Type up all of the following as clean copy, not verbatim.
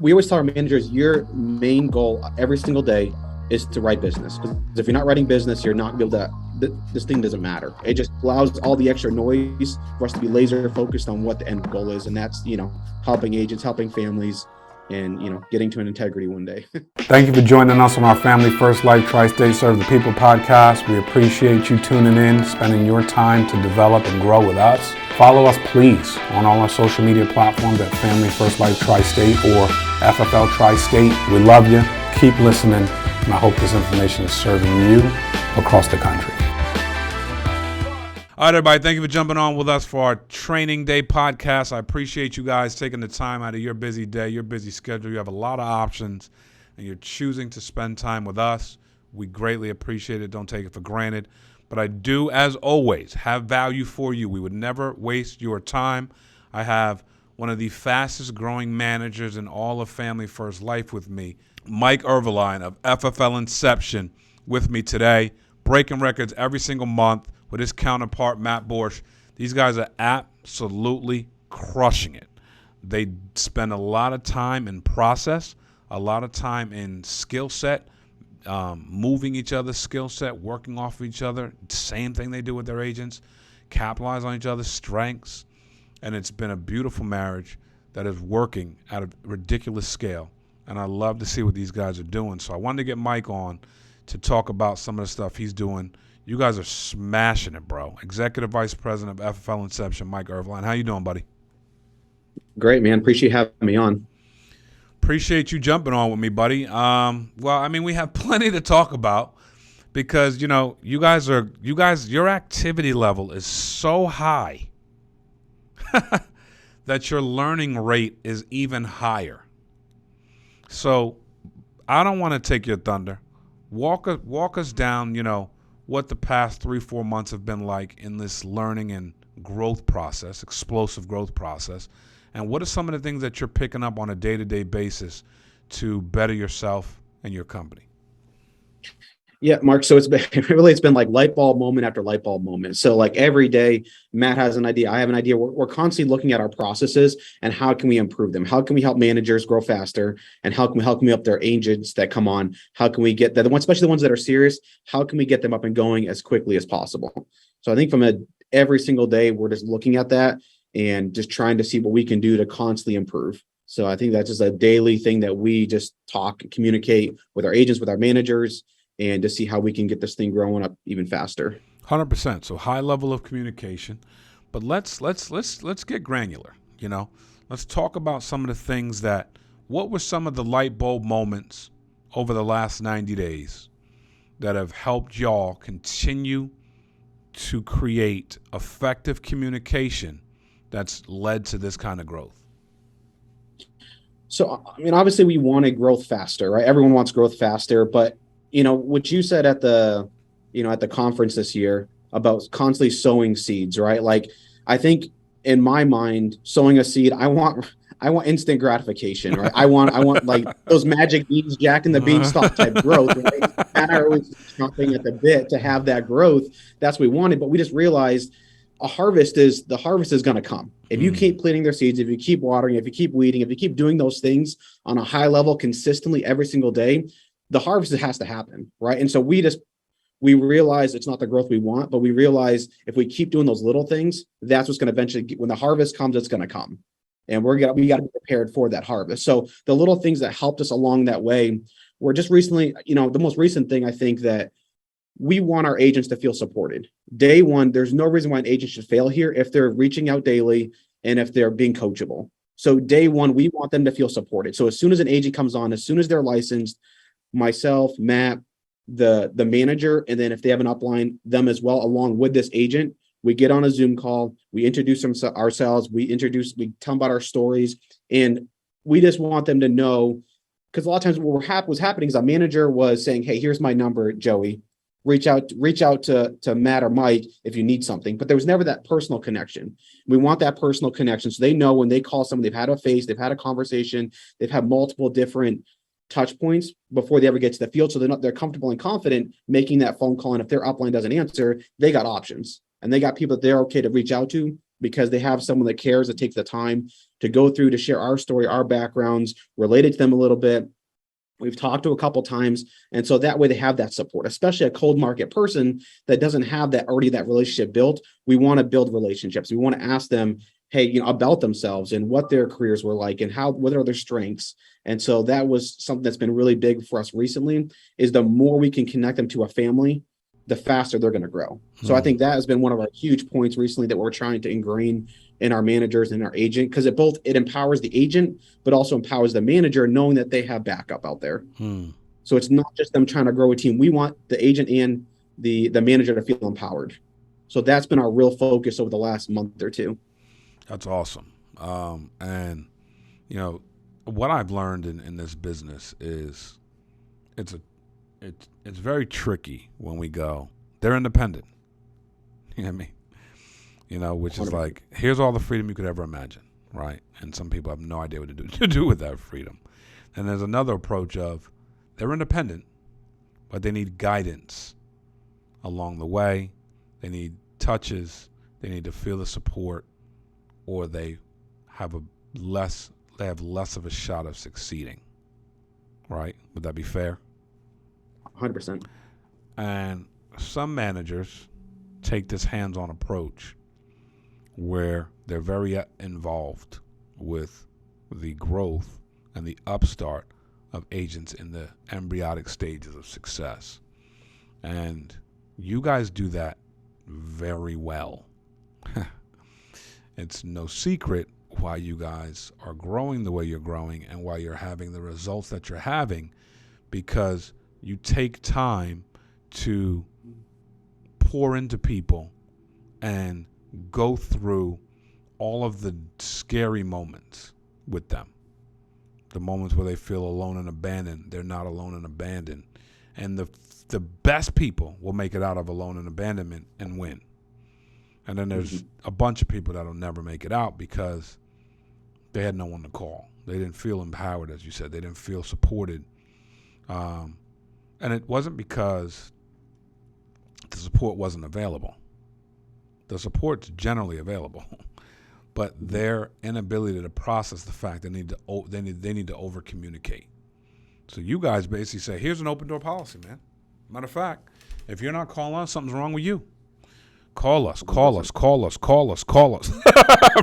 we always tell our managers, your main goal every single day is to write business. Because if you're not writing business, you're not going to be able to, this thing doesn't matter. It just allows all the extra noise for us to be laser focused on what the end goal is. And that's, helping agents, helping families, and, getting to an integrity one day. Thank you for joining us on our Family First Life Tri-State Serve the People podcast. We appreciate you tuning in, spending your time to develop and grow with us. Follow us, please, on all our social media platforms at Family First Life Tri-State or FFL Tri-State. We love you. Keep listening, and I hope this information is serving you across the country. All right, everybody, thank you for jumping on with us for our Training Day podcast. I appreciate you guys taking the time out of your busy day, your busy schedule. You have a lot of options, and you're choosing to spend time with us. We greatly appreciate it. Don't take it for granted. But I do, as always, have value for you. We would never waste your time. I have one of the fastest growing managers in all of Family First Life with me, Mike Heuveline of FFL Inception, with me today, breaking records every single month with his counterpart, Matt Borsch. These guys are absolutely crushing it. They spend a lot of time in process, a lot of time in skill set, moving each other's skill set, working off of each other. Same thing they do with their agents, capitalize on each other's strengths. And it's been a beautiful marriage that is working at a ridiculous scale. And I love to see what these guys are doing. So I wanted to get Mike on to talk about some of the stuff he's doing. You guys are smashing it, bro. Executive Vice President of FFL Inception, Mike Heuveline. How you doing, buddy? Great, man. Appreciate you having me on. Appreciate you jumping on with me, buddy. We have plenty to talk about because, your activity level is so high that your learning rate is even higher. So I don't want to take your thunder. Walk us down, what the past 3-4 months have been like in this learning and growth process, explosive growth process. And what are some of the things that you're picking up on a day-to-day basis to better yourself and your company? Yeah, Mark. So it's been like light bulb moment after light bulb moment. So like every day, Matt has an idea. I have an idea. We're constantly looking at our processes and how can we improve them? How can we help managers grow faster? And how can we help their agents that come on? How can we get the ones, especially the ones that are serious? How can we get them up and going as quickly as possible? So I think every single day, we're just looking at that and just trying to see what we can do to constantly improve. So I think that's just a daily thing that we just communicate with our agents, with our managers, and to see how we can get this thing growing up even faster. 100%. So high level of communication, but let's get granular. Let's talk about some of the things what were some of the light bulb moments over the last 90 days that have helped y'all continue to create effective communication that's led to this kind of growth? So, obviously we wanted growth faster, right? Everyone wants growth faster, but what you said at the conference this year about constantly sowing seeds, right? Like, I think in my mind, sowing a seed, I want instant gratification, right? I want like those magic beans, Jack and the Beanstalk type growth, right? And I always chomping at the bit to have that growth. That's what we wanted, but we just realized the harvest is going to come. If you keep planting their seeds, if you keep watering, if you keep weeding, if you keep doing those things on a high level consistently every single day, the harvest has to happen, right? And so we realize it's not the growth we want, but we realize if we keep doing those little things, that's what's going to eventually, when the harvest comes, it's going to come. And we got to be prepared for that harvest. So the little things that helped us along that way were just recently, the most recent thing, I think that we want our agents to feel supported. Day one, there's no reason why an agent should fail here if they're reaching out daily and if they're being coachable. So day one, we want them to feel supported. So as soon as an agent comes on, as soon as they're licensed, myself, Matt, the manager, and then if they have an upline, them as well, along with this agent, we get on a Zoom call, we introduce ourselves, we tell them about our stories, and we just want them to know, because a lot of times what was happening is a manager was saying, hey, here's my number, Joey. Reach out to Matt or Mike if you need something, but there was never that personal connection. We want that personal connection so they know when they call someone, they've had they've had a conversation, they've had multiple different touch points before they ever get to the field. So they're comfortable and confident making that phone call. And if their upline doesn't answer, they got options and they got people that they're okay to reach out to because they have someone that cares, that takes the time to go through, to share our story, our backgrounds, related to them a little bit. We've talked to a couple times. And so that way they have that support, especially a cold market person that doesn't have that relationship built. We want to build relationships. We want to ask them, hey, about themselves and what their careers were like and what are their strengths. And so that was something that's been really big for us recently, is the more we can connect them to a family, the faster they're going to grow. So I think that has been one of our huge points recently that we're trying to ingrain in our managers and our agent, because it empowers the agent, but also empowers the manager, knowing that they have backup out there. So it's not just them trying to grow a team. We want the agent and the manager to feel empowered. So that's been our real focus over the last month or two. That's awesome. And what I've learned in this business is it's very tricky when we go, they're independent. You know what I mean? Which is like, here's all the freedom you could ever imagine, right? And some people have no idea what to do with that freedom. And there's another approach of, they're independent, but they need guidance along the way. They need touches. They need to feel the support, or they have less of a shot of succeeding, right? Would that be fair? 100%. And some managers take this hands-on approach where they're very involved with the growth and the upstart of agents in the embryonic stages of success. And you guys do that very well. It's no secret why you guys are growing the way you're growing and why you're having the results that you're having, because you take time to pour into people and go through all of the scary moments with them. The moments where they feel alone and abandoned. They're not alone and abandoned. And the best people will make it out of alone and abandonment and win. And then there's a bunch of people that'll never make it out because they had no one to call. They didn't feel empowered, as you said. They didn't feel supported. And it wasn't because the support wasn't available. The support's generally available, but their inability to process the fact they need to over communicate. So you guys basically say, here's an open door policy, man. Matter of fact, if you're not calling us, something's wrong with you. Call us.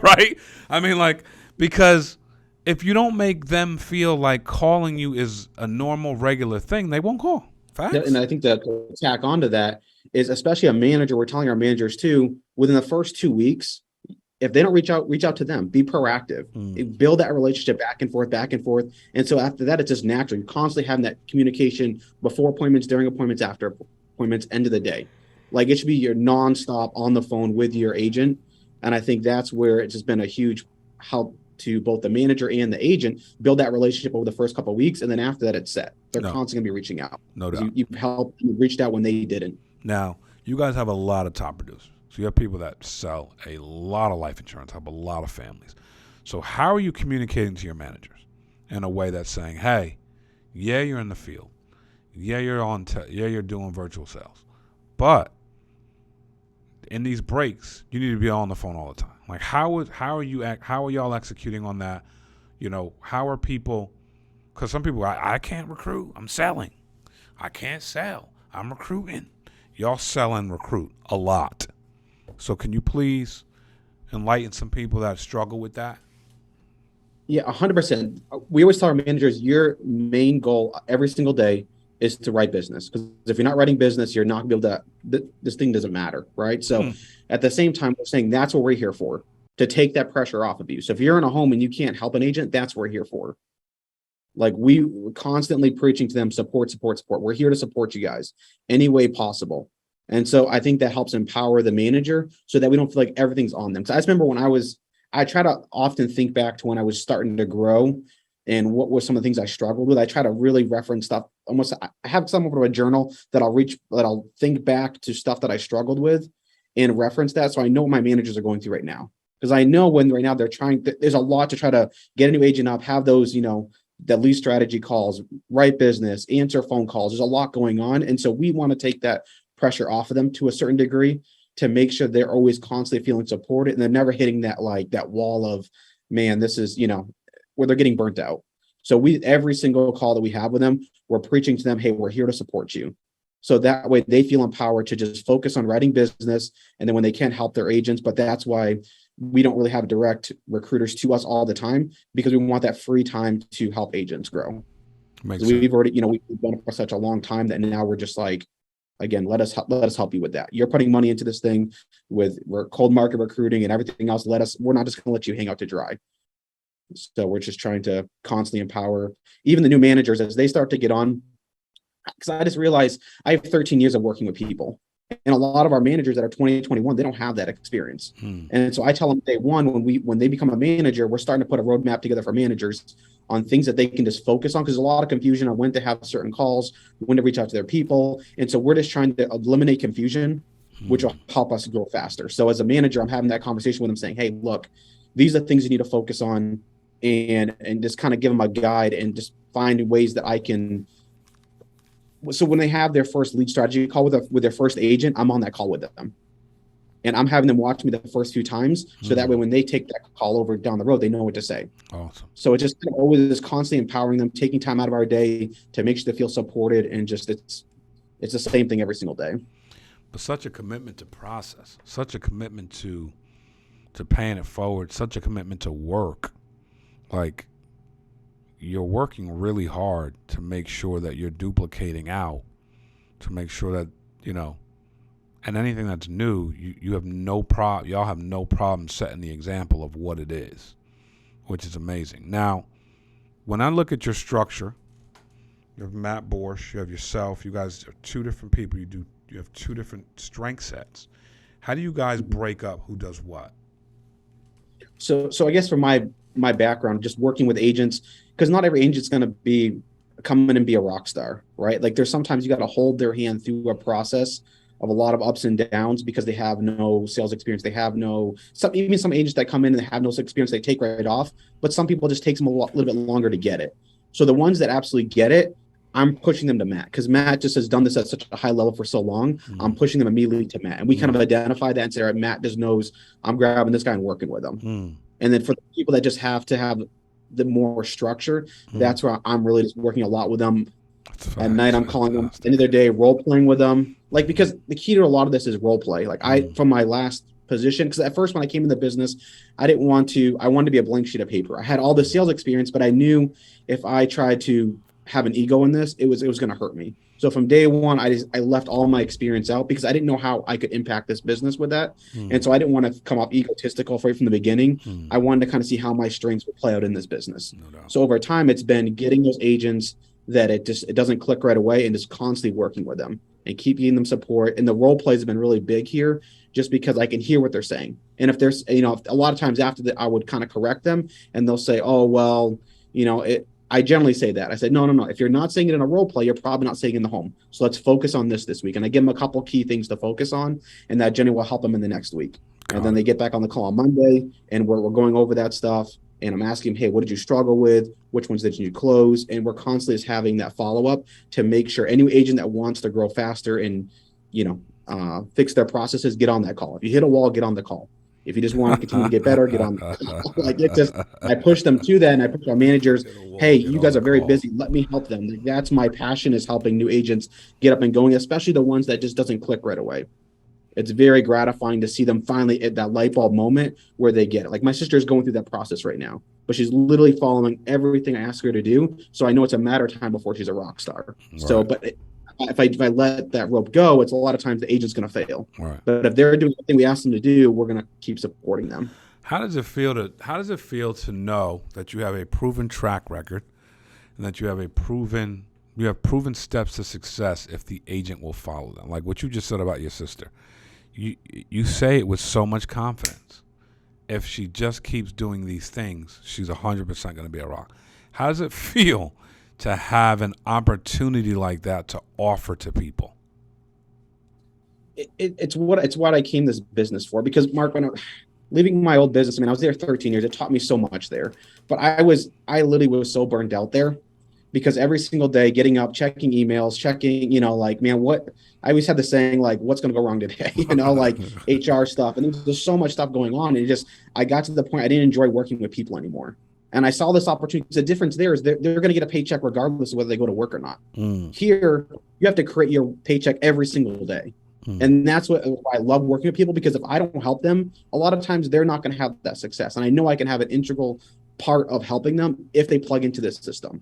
Right? I mean, because if you don't make them feel like calling you is a normal, regular thing, they won't call. Facts. And I think that to tack onto that is, especially a manager, we're telling our managers too, within the first 2 weeks, if they don't reach out to them, be proactive, build that relationship back and forth. And so after that, it's just natural. You're constantly having that communication before appointments, during appointments, after appointments, end of the day. It should be your nonstop on the phone with your agent. And I think that's where it's just been a huge help to both the manager and the agent build that relationship over the first couple of weeks. And then after that, it's set. They're constantly going to be reaching out. No doubt. You've helped, you reached out when they didn't. Now, you guys have a lot of top producers. So you have people that sell a lot of life insurance, have a lot of families. So how are you communicating to your managers in a way that's saying, hey, yeah, you're in the field. Yeah, you're doing virtual sales. But in these breaks, you need to be on the phone all the time. How are y'all executing on that? How are people, because some people, I can't recruit, I'm selling. I can't sell, I'm recruiting. Y'all sell and recruit a lot. So can you please enlighten some people that struggle with that? Yeah, 100%. We always tell our managers, your main goal every single day is to write business. Because if you're not writing business, you're not going to be able to, this thing doesn't matter, right? So at the same time, we're saying that's what we're here for, to take that pressure off of you. So if you're in a home and you can't help an agent, that's what we're here for. We're constantly preaching to them, support. We're here to support you guys any way possible. And so I think that helps empower the manager so that we don't feel like everything's on them. So I just remember when I try to often think back to when I was starting to grow and what were some of the things I struggled with. I try to really reference stuff. I have somewhat of a journal that I'll think back to stuff that I struggled with and reference that. So I know what my managers are going through right now, because I know when right now there's a lot to try to get a new agent up, have those, the lead strategy calls, write business, answer phone calls. There's a lot going on. And so we want to take that pressure off of them to a certain degree. to make sure they're always constantly feeling supported and they're never hitting that like that wall of, man, this is, where they're getting burnt out. So every single call that we have with them, we're preaching to them, hey, we're here to support you. So that way they feel empowered to just focus on writing business. And then when they can't help their agents, but that's why we don't really have direct recruiters to us all the time, because we want that free time to help agents grow. Makes So sense. we've already, we've done it for such a long time that now we're just like, again, let us help you with that. You're putting money into this thing we're cold market recruiting and everything else. We're not just going to let you hang out to dry. So we're just trying to constantly empower even the new managers as they start to get on. Because I just realized I have 13 years of working with people. And a lot of our managers that are 20, 21, they don't have that experience. And so I tell them day one, when they become a manager, we're starting to put a roadmap together for managers on things that they can just focus on, because there's a lot of confusion on when to have certain calls, when to reach out to their people. And so we're just trying to eliminate confusion, which will help us grow faster. So as a manager, I'm having that conversation with them saying, hey, look, these are things you need to focus on, and just kind of give them a guide and just find ways that I can. So when they have their first lead strategy call with their first agent, I'm on that call with them. And I'm having them watch me the first few times. So that way, when they take that call over down the road, they know what to say. Awesome. So it just always constantly empowering them, taking time out of our day to make sure they feel supported. And just, it's the same thing every single day. But such a commitment to process, such a commitment to paying it forward, such a commitment to work. Like, you're working really hard to make sure that you're duplicating out, to make sure that, and anything that's new, you have no problem. Y'all have no problem setting the example of what it is, which is amazing. Now, when I look at your structure, you have Matt Borsch, you have yourself. You guys are two different people. You have two different strength sets. How do you guys break up who does what? So I guess for my background, just working with agents, because not every agent's going to come in and be a rock star, right? Like there's sometimes you got to hold their hand through a process of a lot of ups and downs because they have no sales experience. They have even some agents that come in and they have no experience, they take right off, but some people just takes them little bit longer to get it. So the ones that absolutely get it, I'm pushing them to Matt, because Matt just has done this at such a high level for so long. I'm pushing them immediately to Matt. And we kind of identify that and say, all right, Matt just knows I'm grabbing this guy and working with him. And then for the people that just have to have the more structure, that's where I'm really just working a lot with them. At night, I'm calling them, end of their day, role playing with them. Like, because the key to a lot of this is role play. Like from my last position, because at first when I came in the business, I wanted to be a blank sheet of paper. I had all the sales experience, but I knew if I tried to have an ego in this, it was going to hurt me. So from day one, I left all my experience out because I didn't know how I could impact this business with that. And so I didn't want to come off egotistical right from the beginning. I wanted to kind of see how my strengths would play out in this business. No doubt. So over time, it's been getting those agents that it doesn't click right away, and just constantly working with them and keep giving them support. And the role plays have been really big here, just because I can hear what they're saying. And if there's, a lot of times after that, I would kind of correct them and they'll say, oh, well, I generally say that. I said, no. If you're not saying it in a role play, you're probably not saying it in the home. So let's focus on this week. And I give them a couple key things to focus on, and that generally will help them in the next week. And then they get back on the call on Monday, and we're going over that stuff. And I'm asking them, hey, what did you struggle with? Which ones did you close? And we're constantly just having that follow-up to make sure any agent that wants to grow faster and, fix their processes, get on that call. If you hit a wall, get on the call. If you just want to continue to get better, get on the call. Like, it's just, I push them to that, and I push our managers, hey, you guys are very busy. Let me help them. Like, that's my passion, is helping new agents get up and going, especially the ones that just doesn't click right away. It's very gratifying to see them finally at that light bulb moment where they get it. Like, my sister is going through that process right now, but she's literally following everything I ask her to do. So I know it's a matter of time before she's a rock star. Right. So, but if I let that rope go, it's a lot of times the agent's going to fail. Right. But if they're doing everything we ask them to do, we're going to keep supporting them. How does it feel to know that you have a proven track record and that you have proven steps to success if the agent will follow them? Like what you just said about your sister. You say it with so much confidence. If she just keeps doing these things, she's 100% going to be a rock. How does it feel to have an opportunity like that to offer to people? It's what I came this business for. Because Mark, when leaving my old business, I was there 13 years. It taught me so much there. But I literally was so burned out there because every single day getting up, checking emails, checking, like, man, I always had the saying, like, what's going to go wrong today, like HR stuff. And there's so much stuff going on. And I got to the point I didn't enjoy working with people anymore. And I saw this opportunity. The difference there is they're going to get a paycheck regardless of whether they go to work or not. Here, you have to create your paycheck every single day. And that's what I love working with people, because if I don't help them, a lot of times they're not going to have that success. And I know I can have an integral part of helping them if they plug into this system.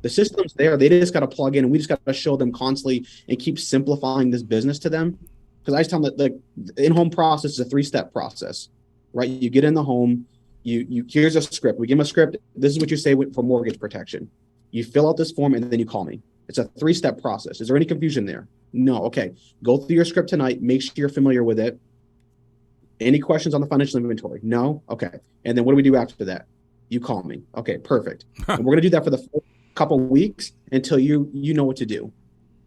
The system's there. They just got to plug in, and we just got to show them constantly and keep simplifying this business to them. Because I just tell them that the in-home process is a 3-step process, right? You get in the home, you here's a script. We give them a script. This is what you say for mortgage protection. You fill out this form, and then you call me. It's a 3-step process. Is there any confusion there? No. Okay. Go through your script tonight. Make sure you're familiar with it. Any questions on the financial inventory? No. Okay. And then what do we do after that? You call me. Okay, perfect. And we're going to do that for the first couple of weeks until you know what to do.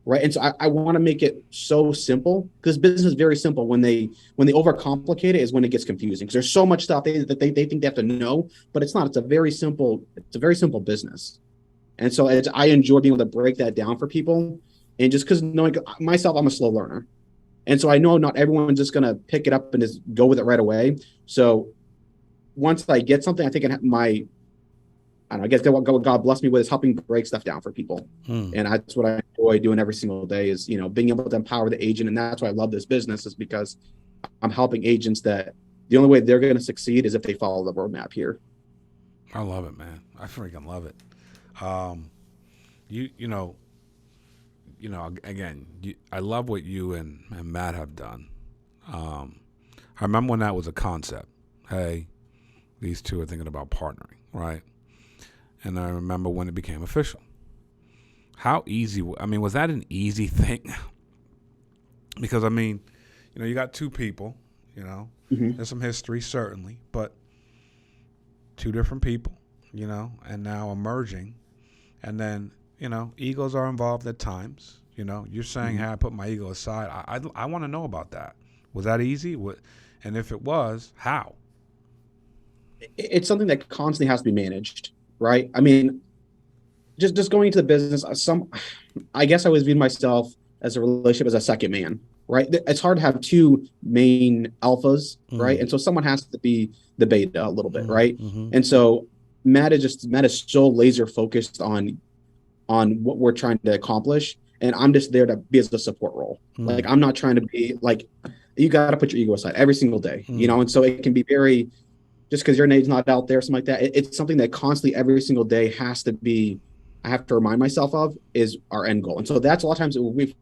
Right. And so I want to make it so simple, because business is very simple. When they overcomplicate it is when it gets confusing, because there's so much stuff that they think they have to know, but it's not. It's a very simple business. And so I enjoy being able to break that down for people. And just because knowing myself, I'm a slow learner. And so I know not everyone's just going to pick it up and just go with it right away. So once I get something, I think I guess what God blessed me with is helping break stuff down for people. And that's what I enjoy doing every single day is, being able to empower the agent. And that's why I love this business, is because I'm helping agents that the only way they're going to succeed is if they follow the roadmap here. I love it, man. I freaking love it. Again, I love what you and Matt have done. I remember when that was a concept. Hey, these two are thinking about partnering, right? And I remember when it became official. How easy, was that an easy thing? Because, you got two people, there's some history, certainly, but two different people, and now emerging. And then, egos are involved at times. You're saying, hey, I put my ego aside. I want to know about that. Was that easy? And if it was, how? It's something that constantly has to be managed, right? Just going into the business, I guess I always viewed myself as a relationship as a second man, right? It's hard to have two main alphas, right? And so someone has to be the beta a little bit, right? And so Matt is so laser focused on what we're trying to accomplish, and I'm just there to be as the support role. Like, I'm not trying to be like, you got to put your ego aside every single day, and so it can be very, just because your name's not out there, something like that. It's something that constantly every single day has to be, I have to remind myself of, is our end goal. And so that's a lot of times we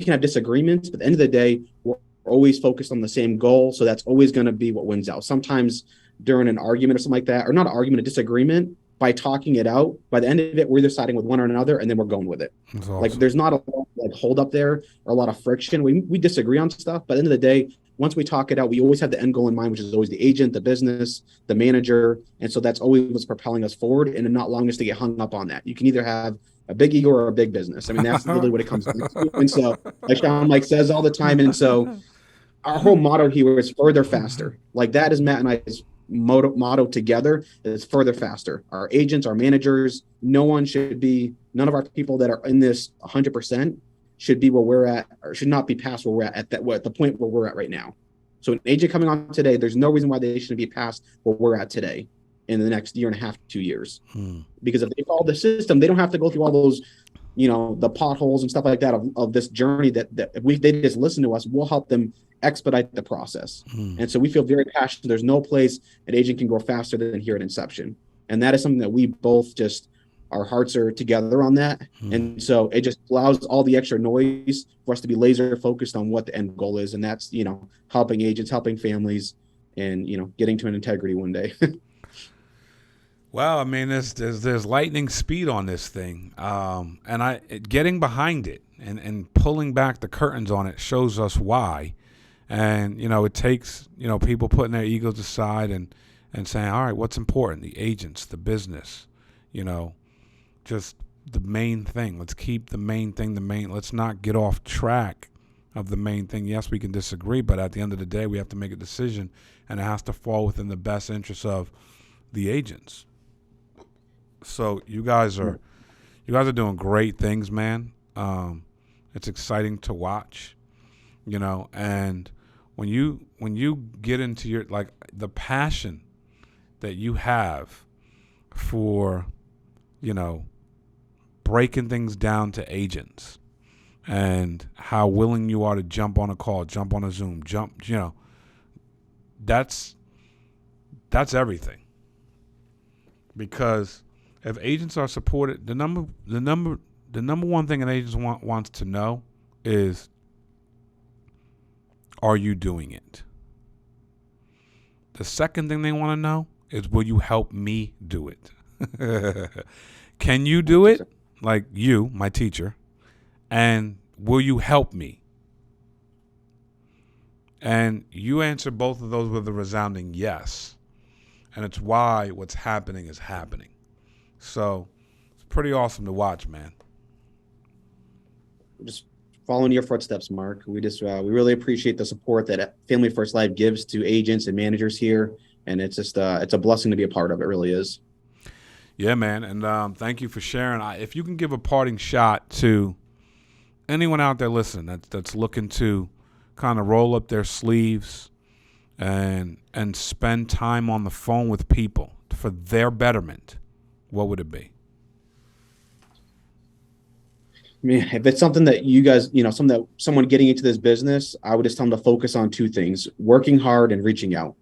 can have disagreements, but at the end of the day, we're always focused on the same goal. So that's always going to be what wins out. Sometimes during an argument or something like that, or not an argument, a disagreement, by talking it out, by the end of it, we're either siding with one or another, and then we're going with it. Awesome. Like, there's not a lot of hold up there or a lot of friction. We disagree on stuff, but at the end of the day, once we talk it out, we always have the end goal in mind, which is always the agent, the business, the manager. And so that's always what's propelling us forward and not allowing us to get hung up on that. You can either have a big ego or a big business. That's really what it comes to. And so, like Sean says all the time. And so our whole motto here is further, faster. Like, that is Matt and I's motto together, is further, faster. Our agents, our managers, none of our people that are in this 100% should be where we're at, or should not be past where we're at the point where we're at right now. So an agent coming on today, there's no reason why they shouldn't be past where we're at today in the next year and a half, 2 years. Because if they follow the system, they don't have to go through all those, the potholes and stuff like that of this journey that if they just listen to us, we'll help them expedite the process. And so we feel very passionate. There's no place an agent can grow faster than here at Inception. And that is something that we both our hearts are together on that. And so it just allows all the extra noise for us to be laser focused on what the end goal is. And that's, helping agents, helping families, and, getting to an integrity one day. Well, there's lightning speed on this thing. And getting behind it and pulling back the curtains on it shows us why. And, it takes, people putting their egos aside and saying, all right, what's important? The agents, the business, just the main thing. Let's keep the main thing let's not get off track of the main thing. Yes, we can disagree, but at the end of the day, we have to make a decision, and it has to fall within the best interests of the agents. So you guys are You guys are doing great things, man. It's exciting to watch, and when you get into your, like, the passion that you have for, breaking things down to agents, and how willing you are to jump on a call, jump on a Zoom, that's everything. Because if agents are supported, the number one thing an agent wants to know is, are you doing it? The second thing they want to know is, will you help me do it? Can you do it? Like you, my teacher. And will you help me? And you answer both of those with a resounding yes. And it's why what's happening is happening. So it's pretty awesome to watch, man. Just following your footsteps, Mark. We really appreciate the support that Family First Life gives to agents and managers here. And it's just it's a blessing to be a part of. It really is. Yeah, man. And thank you for sharing. If you can give a parting shot to anyone out there listening that's looking to kind of roll up their sleeves and spend time on the phone with people for their betterment, what would it be? I mean, if it's something that you guys, someone getting into this business, I would just tell them to focus on two things: working hard and reaching out.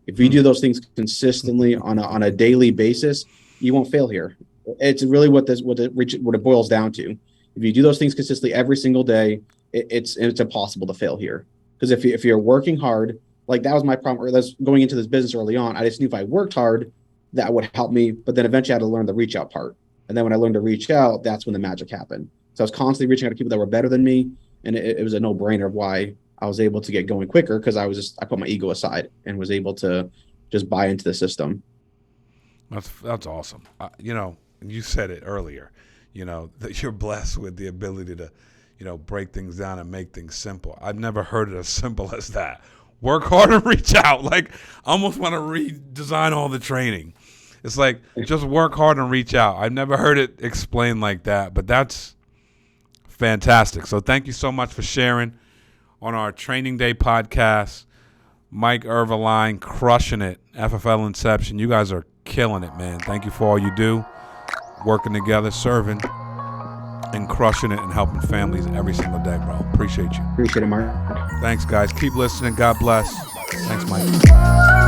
If you do those things consistently on a daily basis, you won't fail here. It's really what it boils down to. If you do those things consistently every single day, it's impossible to fail here. Because if you're working hard, like that was my problem. Or that's going into this business early on. I just knew if I worked hard, that would help me. But then eventually I had to learn the reach out part. And then when I learned to reach out, that's when the magic happened. So I was constantly reaching out to people that were better than me, and it was a no-brainer of why I was able to get going quicker, because I put my ego aside and was able to just buy into the system. That's awesome. You said it earlier, that you're blessed with the ability to, break things down and make things simple. I've never heard it as simple as that. Work hard and reach out. Like, I almost want to redesign all the training. It's like, just work hard and reach out. I've never heard it explained like that, but that's fantastic. So thank you so much for sharing on our Training Day podcast. Mike Heuveline, crushing it. FFL Inception. You guys are killing it, man. Thank you for all you do. Working together, serving, and crushing it and helping families every single day, bro. Appreciate you. Appreciate it, Mark. Thanks, guys. Keep listening. God bless. Thanks, Mike.